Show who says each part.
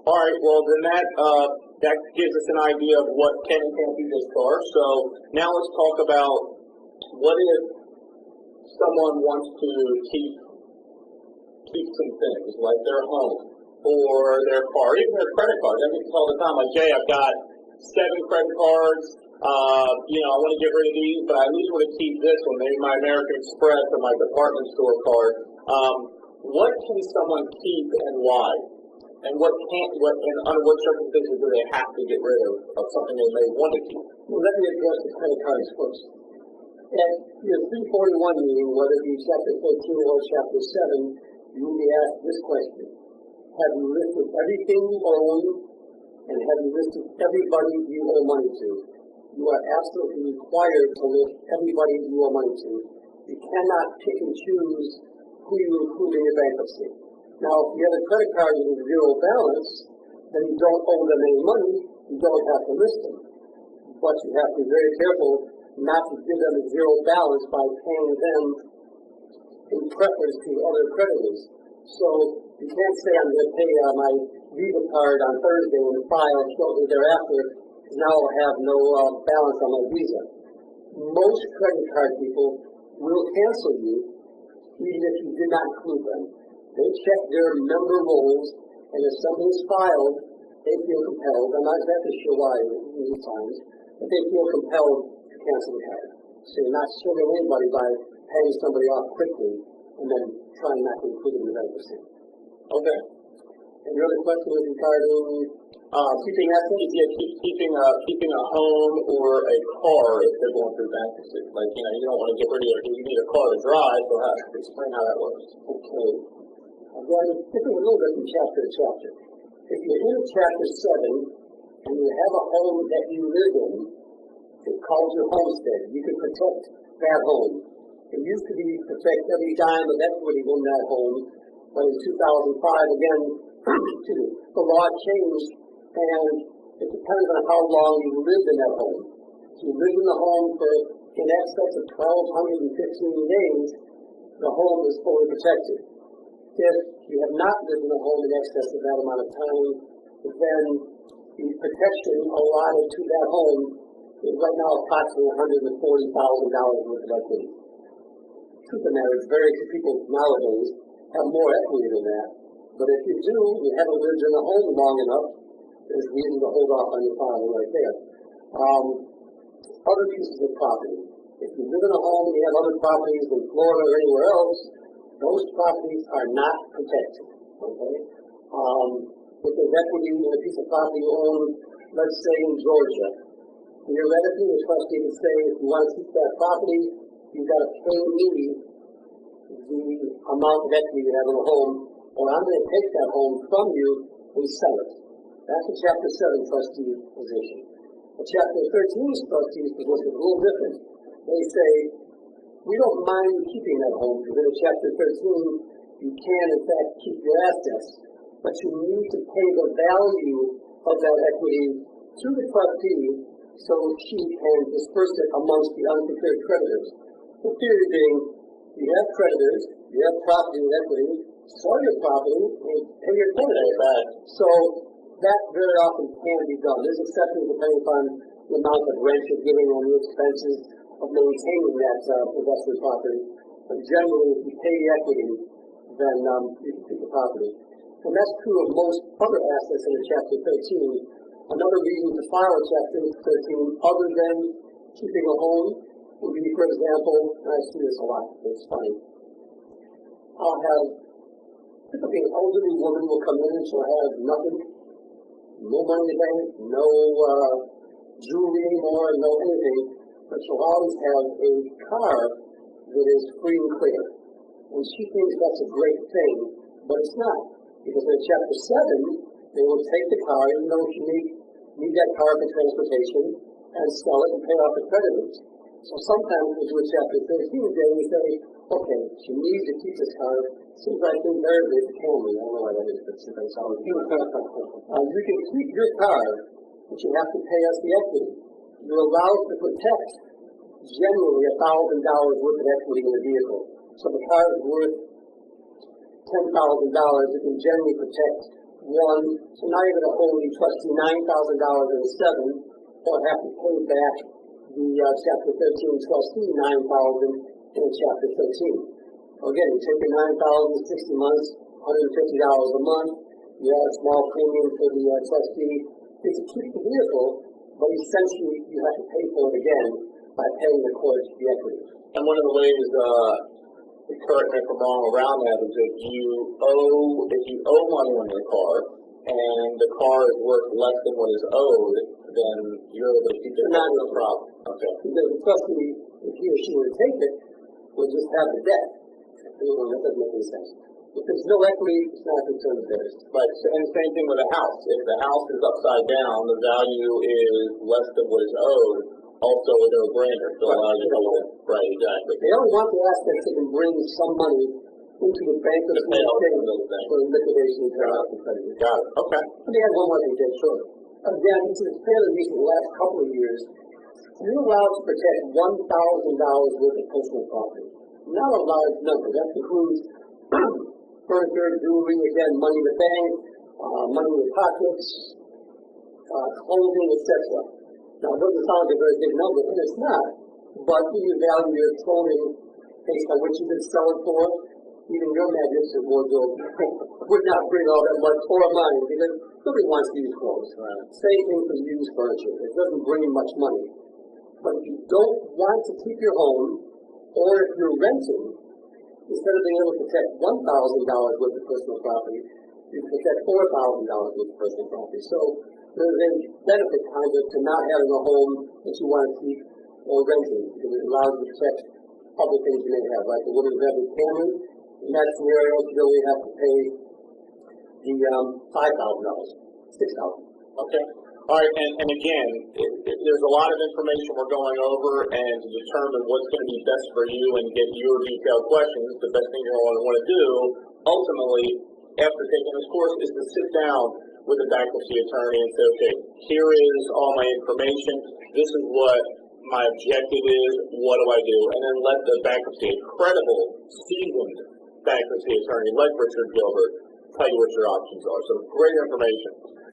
Speaker 1: All right, well then that gives us an idea of what can and can't be this car. So now let's talk about what if someone wants to keep some things like their home or their car, even their credit card. I mean, all the time, like Jay, I've got 7 credit cards. I want to get rid of these, but I at least want to keep this one, maybe my American Express or my department store card. What can someone keep and why? And under what circumstances do they have to get rid of something they may want to keep?
Speaker 2: Well, let me address the credit cards first. At your 341 meeting, whether it be chapter 13 or chapter 7, you will be asked this question. Have you listed everything you own, and have you listed everybody you owe money to? You are absolutely required to list everybody you owe money to. You cannot pick and choose who you include in your bankruptcy. Now, if you have a credit card with zero balance, then you don't owe them any money, you don't have to list them. But you have to be very careful not to give them a zero balance by paying them in preference to other creditors. So you can't say I'm going to pay my Visa card on Thursday and file shortly thereafter, because now I'll have no balance on my Visa. Most credit card people will cancel you even if you did not include them. They check their member rolls, and if something is filed, they feel compelled. I'm not exactly sure why these times, but they feel compelled to cancel the card. So you're not serving anybody by paying somebody off quickly and then trying not to include them in the bankruptcy.
Speaker 1: Okay.
Speaker 2: And your other question was regarding
Speaker 1: keeping a home or a car if they're going through bankruptcy. Like, you don't want to get rid of it. You need a car to drive, so explain how that works.
Speaker 2: Okay. Again, different a little bit from chapter to chapter. If you're in chapter 7 and you have a home that you live in, it's called your homestead. You can protect that home. It used to be protect every dime of equity in that home, but in 2005, again, the law changed, and it depends on how long you lived in that home. If you lived in the home for in excess of 1,215 days, the home is fully protected. If you have not lived in a home in excess of that amount of time, then the protection allotted to that home is right now approximately $140,000 worth of equity. Truth of the matter is, very few people nowadays have more equity than that. But if you do, you haven't lived in a home long enough, there's reason to hold off on your filing right there. Other pieces of property. If you live in a home and you have other properties in Florida or anywhere else, those properties are not protected. Okay? If there's equity in a piece of property owned, let's say in Georgia, theoretically, the trustee would say, if you want to keep that property, you've got to pay me the amount of equity you have in a home, or I'm going to take that home from you and sell it. That's a Chapter 7 trustee position. A Chapter 13 trustee's position is a little different. They say, we don't mind keeping that home, because in Chapter 13, you can, in fact, keep your assets, but you need to pay the value of that equity to the trustee so she can disperse it amongst the unsecured creditors. The theory being, you have creditors, you have property with equity, sell your property, and pay your creditors back. So that very often can be done. There's exceptions depending upon the amount of rent you're giving and the expenses of maintaining that investment property. But generally, if you pay the equity, then you can keep the property. And that's true of most other assets in Chapter 13. Another reason to file a Chapter 13, other than keeping a home, would be, for example, and I see this a lot, it's funny. I'll have, typically an elderly woman will come in and she'll have nothing, no money in the bank, no jewelry anymore, no anything, but she'll always have a car that is free and clear. And she thinks that's a great thing, but it's not. Because in Chapter 7, they will take the car, even though she need that car for transportation, and sell it and pay off the creditors. So sometimes we do a Chapter 13 day and we say, okay, she needs to keep this car. Seems like invariably it's a Camry. I don't know why that is, but it sounds like you can keep your car, but you have to pay us the equity. You're allowed to protect generally $1,000 worth of equity in the vehicle. So the car is worth $10,000, it can generally protect one, so now you're going to owe the trustee $9,000 instead of $7,000, or have to pay back the Chapter 13 trustee $9,000 in Chapter 13. Again, you take the $9,000, 60 months, $150 a month. You add a small premium for the trustee. It's a keep the vehicle, but essentially you have to pay for it again by paying the court the equity.
Speaker 1: And one of the ways, correct me if I'm wrong around that, is if you owe money on your car and the car is worth less than what is owed, then you're able to keep it.
Speaker 2: Not
Speaker 1: no problem. Okay.
Speaker 2: Because the trustee, if he or she were to take it, will just have the debt. That doesn't make any sense. If there's no equity, it's not a concern of theirs.
Speaker 1: Right, and same thing with a house. If the house is upside down, the value is less than what is owed, also a no-brainer. So allow you to right, exactly.
Speaker 2: They only want the aspects that can bring some money into the bankruptcy estate for liquidation and pay off the creditors.
Speaker 1: Got it. Okay.
Speaker 2: Let me add one more thing, Jay, sure. Again, this is fairly recent, the last couple of years. You're allowed to protect $1,000 worth of personal property. Not a large number. That includes furniture, jewelry, again, money in the bank, money in the pockets, clothing, etc. Now, it doesn't sound like a very big number, and it's not. But if you value your clothing based on what you've been selling for, even your magnificent wardrobe would not bring all that much or money, because nobody wants to use clothes.
Speaker 1: Right.
Speaker 2: Same thing for used furniture. It doesn't bring much money. But if you don't want to keep your home, or if you're renting, instead of being able to protect $1,000 worth of personal property, you can protect $4,000 worth of personal property. So there's a benefit kind of to not having a home that you want to keep or renting, because it allows you to protect other things you may have, like the woman who has a family. In that scenario, you only have to pay the $5,000, $6,000.
Speaker 1: Okay. All right, and again, there's a lot of information we're going over, and to determine what's going to be best for you and get your detailed questions, the best thing you're going to want to do, ultimately, after taking this course, is to sit down with a bankruptcy attorney and say, okay, here is all my information, this is what my objective is, what do I do? And then let the bankruptcy, a credible, seasoned bankruptcy attorney like Richard Gilbert, tell you what your options are. So great information.